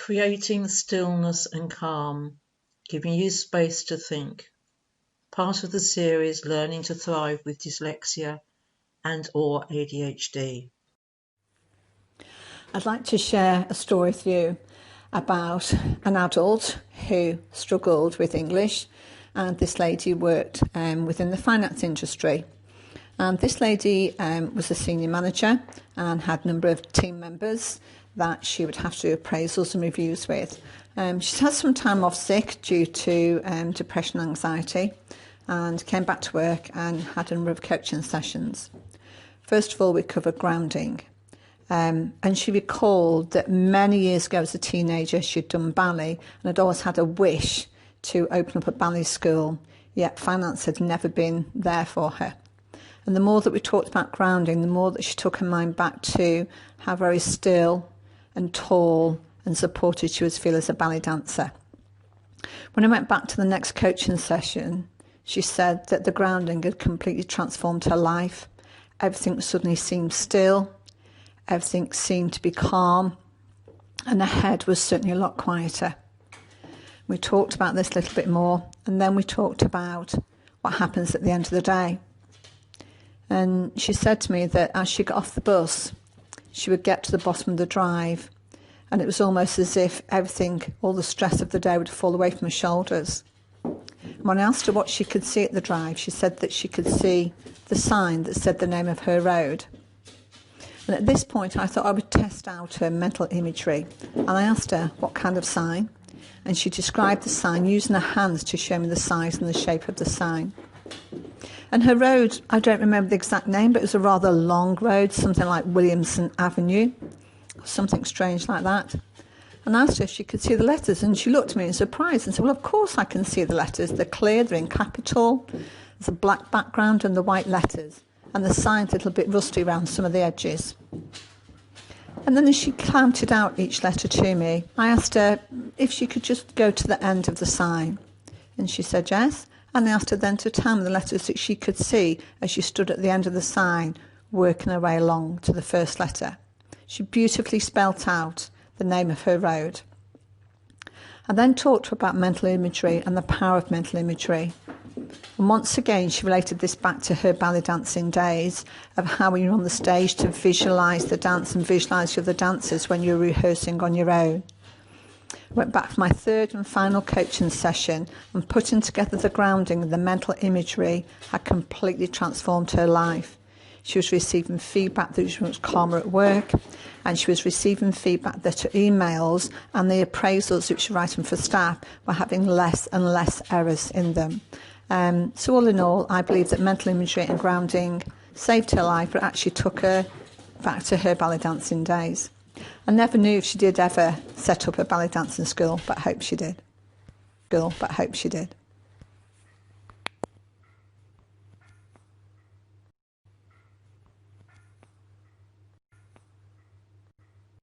Creating stillness and calm, giving you space to think. Part of the series Learning to Thrive with Dyslexia and/or ADHD. I'd like to share a story with you about an adult who struggled with English, and this lady worked within the finance industry. And this lady was a senior manager and had a number of team members that she would have to do appraisals and reviews with. She's had some time off sick due to depression and anxiety, and came back to work and had a number of coaching sessions. First of all, we covered grounding. And she recalled that many years ago as a teenager, she'd done ballet and had always had a wish to open up a ballet school, yet finance had never been there for her. And the more that we talked about grounding, the more that she took her mind back to how very still and tall and supported she was feel as a ballet dancer. When I went back to the next coaching session, she said that the grounding had completely transformed her life. Everything suddenly seemed still, everything seemed to be calm, and her head was certainly a lot quieter. We talked about this a little bit more, and then we talked about what happens at the end of the day. And she said to me that as she got off the bus, she would get to the bottom of the drive, and it was almost as if everything, all the stress of the day would fall away from her shoulders. When I asked her what she could see at the drive, she said that she could see the sign that said the name of her road. And at this point, I thought I would test out her mental imagery. And I asked her what kind of sign, and she described the sign using her hands to show me the size and the shape of the sign. And her road, I don't remember the exact name, but it was a rather long road, something like Williamson Avenue, something strange like that. And I asked her if she could see the letters, and she looked at me in surprise and said, well, of course I can see the letters. They're clear, they're in capital, there's a black background and the white letters, and the sign's a little bit rusty around some of the edges. And then as she counted out each letter to me, I asked her if she could just go to the end of the sign. And she said yes. And I asked her then to tell me the letters that she could see as she stood at the end of the sign, working her way along to the first letter. She beautifully spelt out the name of her road. I then talked to her about mental imagery and the power of mental imagery. And once again, she related this back to her ballet dancing days of how when you're on the stage to visualise the dance and visualise the other dancers when you're rehearsing on your own. I went back for my third and final coaching session, and putting together the grounding and the mental imagery had completely transformed her life. She was receiving feedback that she was calmer at work, and she was receiving feedback that her emails and the appraisals that she was writing for staff were having less and less errors in them. So all in all, I believe that mental imagery and grounding saved her life, but actually took her back to her ballet dancing days. I never knew if she did ever set up a ballet dancing school, but I hope she did.